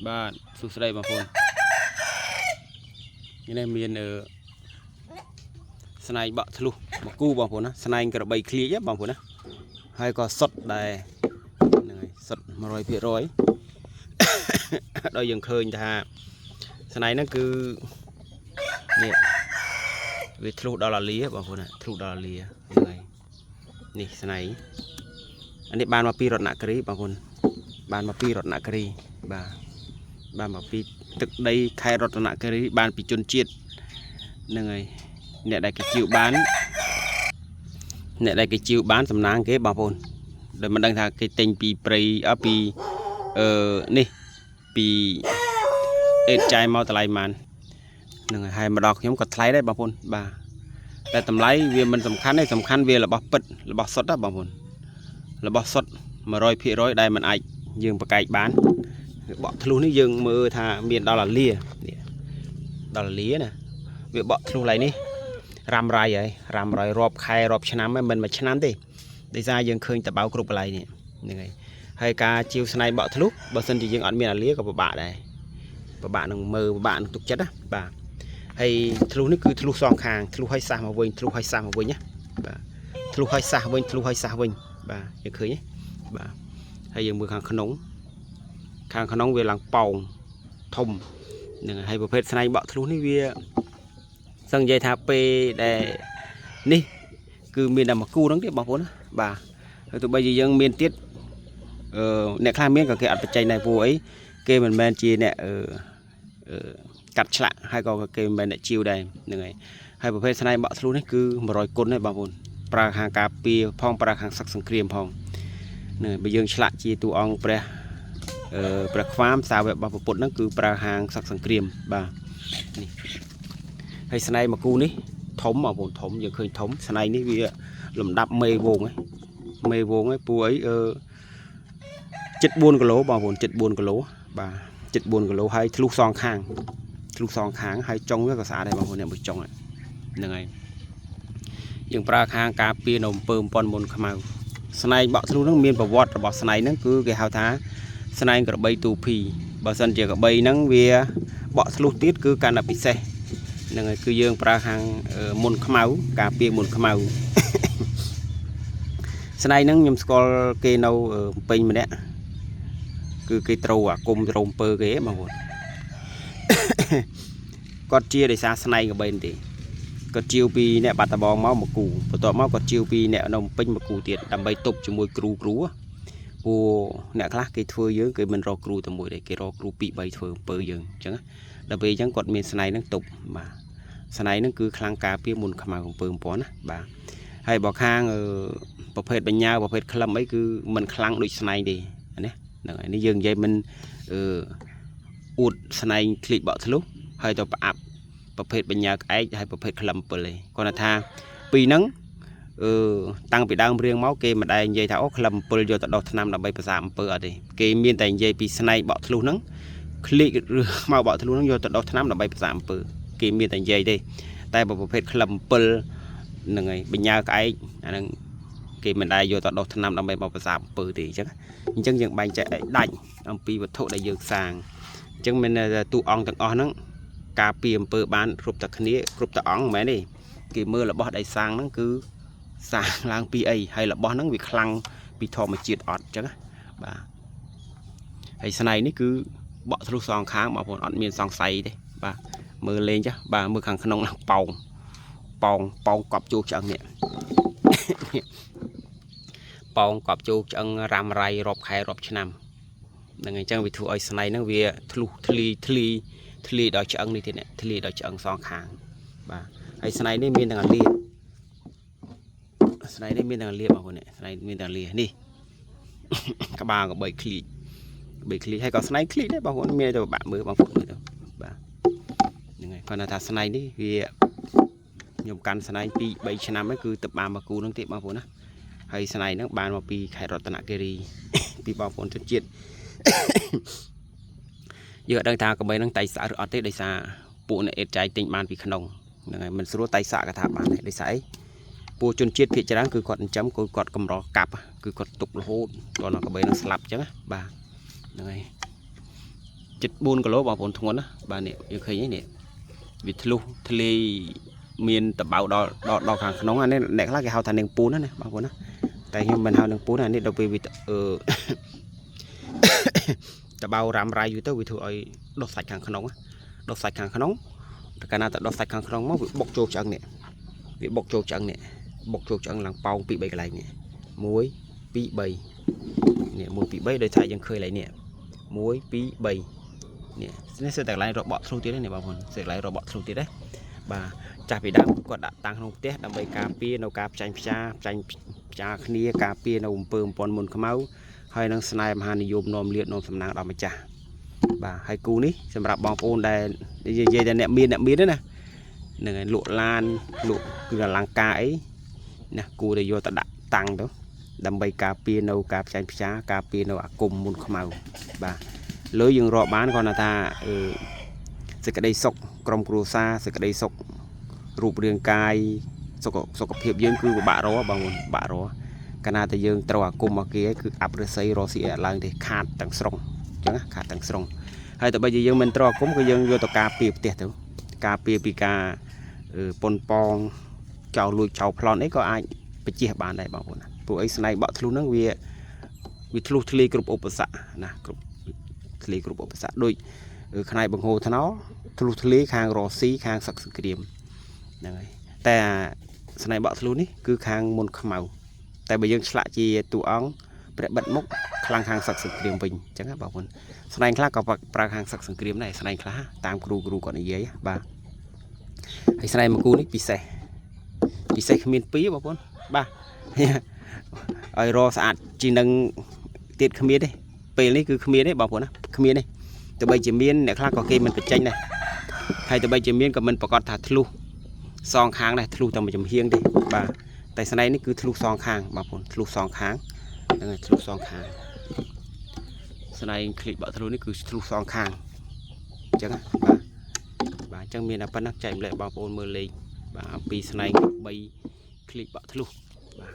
បាទសួស្តីបងប្អូននេះមានស្នែងបក់ធ្លុះមកគូបងប្អូនណាស្នែងក្របីឃ្លៀចបងប្អូនណាហើយក៏សុតដែរហ្នឹងហើយសុត 100% ដោយយើងឃើញថាស្នែងហ្នឹងគឺនេះវាធ្លុះដល់អាលីបងប្អូនណាធ្លុះដល់អាលីហ្នឹងហើយនេះស្នែងអានេះបានមកពីរតនគិរីបងប្អូនបានមកពីរតនគិរីបាទបានមកពីទឹកដីខេត្តរតនគិរីបានពីជនជាតិហ្នឹងហើយអ្នកដែលគេជីវបានសំណាងគេបងប្អូនដែលមិនដឹងថាគេទិញពីព្រៃពីនេះពីអេតចាយមកតម្លៃប៉ុន្មានហ្នឹងហើយមកដល់ខ្ញុំក៏ថ្លៃដែរបងប្អូនបាទតែតម្លៃវាមិនសំខាន់ទេសំខាន់វារបស់ពិតរបស់សុទ្ធណាបងប្អូនរបស់សុទ្ធ 100% ដែលមិនអាចយើងប្រកែកបានបក់ធ្លុះនេះយើងមើលថាមានដល់អាលានេះដល់អាលាណាវាបក់ធ្លុះឡៃនេះរ៉ាំរ៉ៃហើយរ៉ាំរ៉ៃរាប់ខែរាប់ឆ្នាំហើយមិនមួយឆ្នាំទេដោយសារយើងឃើញតបៅគ្រប់កន្លែងនេះហ្នឹងហើយការជីវស្នែងបក់ធ្លុះបើសិនជាយើងអត់មានអាលាក៏ពិបាកដែរពិបាកនឹងមើលពិបាកនឹងទុកចិត្តណាបាទហើយធ្លុះនេះគឺធ្លុះសងខាងធ្លុះឲ្យសះមកវិញធ្លុះឲ្យសះមកវិញណាបាទធ្លុះឲ្យសះវិញធ្លុះឲ្យសះវិញបាទយើងឃើញទេបាទហើយយើងមើលខាងក្នុងវាឡើងប៉ោងធំហ្នឹងហើយប្រភេទស្នែងបក់ធ្លុះនេះវាសឹងនិយាយថាពេលដែលនេះគឺមានតែមួយគូហ្នឹងទេបងប្អូនណាបាទហើយទោះបីជាយើងមានទៀតអ្នកខ្លះមានក៏គេអត់បច្ចេកដែរព្រោះអីគេមិនមែនជាអ្នកកាត់ឆ្លាក់ហើយក៏គេមិនមែនអ្នកជីវដែរហ្នឹងហើយប្រភេទស្នែងបក់ធ្លុះនេះគឺ100គុណទេបងប្អូនប្រើខាងការពារផងប្រើខាងសឹកសង្គ្រាមផងហ្នឹងបើយើងឆ្លាក់ជាតួអង្គព្រះខ្វាមសាវករបស់ពុទ្ធហ្នឹងគឺប្រើហាងសឹកសង្គ្រាមបាទនេះហើយស្នែងមួយគូនេះធំបងប្អូនធំយើងឃើញធំស្នែងនេះវាលំដាប់មេវងហ្នឹងពូអី74 គីឡូបងប្អូន74 គីឡូបាទ74 គីឡូហើយធ្លុះសងខាងហើយចុងវាក៏ស្អាតដែរបងប្អូនអ្នកមើលចុងហ្នឹងហើយយើងប្រើខាងការពារនៅអំពើប៉ុនមុនខ្មៅស្នែងបក់ធ្លុះហ្នឹងមានប្រវត្តិរបស់ស្នែងហ្នឹងគឺគេហៅថាស្នែងក្របីទូភីបើសិនជាក្របីហ្នឹងវាបក់ធ្លុះទៀតគឺកាន់តែពិសេសហ្នឹងហើយគឺយើងប្រើខាងមុនខ្មៅការពារមុនខ្មៅស្នែងហ្នឹងខ្ញុំស្គាល់គេនៅពេញម្នាក់គឺគេត្រូវអាគុំត្រោមពើគេបងប្អូនគាត់ជាដោយសារស្នែងក្របីទេគាត់ជាវពីអ្នកបាត់ដំបងមកគូបន្ទាប់មកគាត់ជាវពីអ្នកនៅពេញមកគូទៀតដើម្បីទប់ជាមួយគ្រូព្រោះអ្នកខ្លះគេធ្វើយើងគេមិនរកគ្រូតែមួយទេគេរកគ្រូ2 3ធ្វើអំពើយើងអញ្ចឹងដល់ពេលអញ្ចឹងគាត់មានស្នែងហ្នឹងទប់បាទស្នែងហ្នឹងគឺខ្លាំងការពារមុនខ្មៅអំពើប៉ុនណាបាទហើយបើខាងប្រភេទបញ្ញាប្រភេទក្លឹមអីគឺមិនខ្លាំងដូចស្នែងទេណាហ្នឹងហើយនេះយើងនិយាយមិនអួតស្នែងឃ្លីកបក់ធ្លុះហើយទៅប្រអាប់ប្រភេទបញ្ញាក្អែកហើយប្រភេទក្លឹម7ឯងគាត់ថាពីហ្នឹងតាំងពីដើមរៀងមកគេមិនដែលនិយាយថាអូក្លឹម7យកទៅដោះថ្នាំដើម្បីប្រសាអំពើអត់ទេគេមានតែនិយាយពីស្នែងបក់ធ្លុះហ្នឹងឃ្លីកឬខ្មៅបក់ធ្លុះហ្នឹងយកទៅដោះថ្នាំដើម្បីប្រសាអំពើគេមានតែនិយាយទេតែប្រភេទក្លឹម7ហ្នឹងហើយបញ្ញាក្អែកអាហ្នឹងគេមិនដែលយកទៅដោះថ្នាំដើម្បីមកប្រសាអំពើទេអញ្ចឹងយើងបែងចែកឲ្យដាច់អំពីវត្ថុដែលយើងសាងអញ្ចឹងមានតួអង្គទាំងអស់ហ្នឹងការពីអំពើបានគ្រប់តែគ្នាគ្រប់តែអង្គមិនមែនទេគេមើលរបស់ដែលសាងហ្នឹងគឺសាងឡើងពីអីហើយរបស់ហ្នឹងវាខ្លាំងពីធម្មជាតិអត់អញ្ចឹងបាទហើយស្នែងនេះគឺបក់ធ្លុះសងខាងបងប្អូនអត់មានសង្ស័យទេបាទមើលលេងចាបាទមើលខាងក្នុងហ្នឹងប៉ោងកប់ជោគឆ្អឹងនេះប៉ោងកប់ជោគឆ្អឹងរ៉ាំរ៉ៃរាប់ខែរាប់ឆ្នាំហ្នឹងអញ្ចឹងវាធ្វើឲ្យស្នែងហ្នឹងវាធ្លុះធ្លីដល់ឆ្អឹងនេះទៀតធ្លីដល់ឆ្អឹងសងខាងបាទហើយស្នែងនេះមានទាំងអាលៀស្នែងនេះមានទាំងអាលៀបងប្អូននេះស្នែងមានទាំងអាលៀនេះក្បាលក៏3ឃ្លីកហើយក៏ស្នែងឃ្លីកដែរបងប្អូនមានតែពិបាកមើលបងប្អូនមើលទៅបាទហ្នឹងហើយគាត់ថាស្នែងនេះវាខ្ញុំកាន់ស្នែង2 3ឆ្នាំហ្នឹងគឺទៅបានមកគូហ្នឹងទេបងប្អូនណាហើយស្នែងហ្នឹងបានមកពីខេត្តរតនគិរីពីបងប្អូនជនជាតិយើងអត់ដឹងថាក្បីហ្នឹងតៃសាក់ឬអត់ទេដោយសារពួកអ្នកអេតចាយទិញបានពីក្នុងហ្នឹងហើយមិនស្រួលតៃសាក់ក៏ថាបានដែរដោយសារអីពួកជនជាតិភាគច្រើនគឺគាត់ចិញ្ចឹមគឺគាត់កម្រកាប់គឺគាត់ទុករហូតតោះនៅក្បីនឹងស្លាប់អញ្ចឹងបាទហ្នឹងហើយ 4 គីឡូបងប្អូនធ្ងន់ណាបាទនេះយើងឃើញនេះវាធ្លុះធ្លាយមានតបៅដល់ខាងក្នុងអានេះអ្នកខ្លះគេហៅថានាងពូនណាបងប្អូនណាតែខ្ញុំមិនហៅនាងពូនអានេះដល់ពេលវាតបៅរ៉ាំរ៉ៃយូរទៅវាធ្វើឲ្យដុសសាច់ខាងក្នុងដុសសាច់ខាងក្នុងកាលណាតែដុសសាច់ខាងក្នុងមកវាបុកចូលឆ្អឹងនេះវាបុកចូលឆ្អឹងនេះបុកចូលឆ្អឹងឡើងប៉ោងពី 3 កន្លែងនេះ1 2 3នេះ1 2 3ដោយថាយើងឃើញឡើងនេះ1 2 3នេះសិតតែកន្លែងរបក់ធ្លុះទៀតនេះបងប្អូនសិតកន្លែងរបក់ធ្លុះទៀតទេបាទចាស់ពីដើមគាត់ដាក់តាំងក្នុងផ្ទះដើម្បីការពារនៅការផ្ចាញ់ផ្ចាគ្នាការពារនៅអំពើអំពន់មុនខ្មៅហើយនឹងស្នេហ៍មហានិយមនាំលៀតនាំសំណាងដល់ម្ចាស់បាទហើយគូនេះសម្រាប់បងប្អូនដែលនិយាយតែអ្នកមានទេណានឹងឲ្យលក់ឡានលក់គឺអលង្ការអីណាគូដែលយកទៅដាក់តាំងទៅដើម្បីការពារនៅការផ្ចាញ់ផ្ចាការពារនៅអាគមមុនខ្មៅបាទលើយើងរាប់បានគាត់ថាសេចក្តីសុខក្រុមគ្រួសារសេចក្តីសុខរូបរាងកាយសុខភាពយើងគឺពិបាករកបងប្អូនពិបាករកកាលណាតែយើងត្រូវអាគមមកគេគឺអាប់រស័យរស់ស៊ីឡើងទេខាតទាំងស្រុងអញ្ចឹងខាតទាំងស្រុងហើយតែបើយើងមិនត្រូវអាគមគឺយើងយកទៅការពារផ្ទះទៅការពារពីការប៉ុនប៉ងចោលលួចចោលប្លន់អីក៏អាចបជាបានដែរបងប្អូនណាព្រោះអីស្នែងបក់ធ្លុះហ្នឹងវាធ្លុះធ្លាយគ្រប់ឧបសគ្គណាគ្រប់ធ្លាយគ្រប់ឧបសគ្គដូចផ្នែកបង្ហូរថ្នោរធ្លុះធ្លាយខាងរស់ស៊ីខាងសឹកសង្គ្រាមហ្នឹងហើយតែស្នែងបក់ធ្លុះនេះគឺខាងមុនខ្មៅតែបើយើងឆ្លាក់ជាតួអង្គព្រះបិទមុខខ្លាំងខាងសឹកសង្គ្រាមវិញអញ្ចឹងណាបងប្អូនស្នែងខ្លះក៏ប្រើខាងសឹកសង្គ្រាមដែរស្នែងខ្លះតាមគ្រូគាត់និយាយបាទហើយស្នែងមួយគូនេះពិសេសគ្មានពីរបងប្អូនបាទឲ្យរស្អាតជាងនឹងទៀតគ្មានទេពេលនេះគឺគ្មានទេបងប្អូនណាគ្មានទេទោះបីជាមានអ្នកខ្លះក៏គេមិនបញ្ចេញដែរហើយទោះបីជាមានក៏មិនប្រកាសថាធ្លុះសងខាងដែរធ្លុះតែមួយចំហៀងទេបាទតែស្នែងនេះគឺធ្លុះសងខាងបងប្អូនធ្លុះសងខាងហ្នឹងហើយធ្លុះសងខាងស្នែងคลิกបក់ធ្លុះនេះគឺធ្លុះសងខាងអញ្ចឹងបាទអញ្ចឹងមានតែប៉ុណ្ណឹងចែកម្លែកបងប្អូនមើលលេខបាទអំពីស្នែង3คลิกបក់ធ្លុះបាទ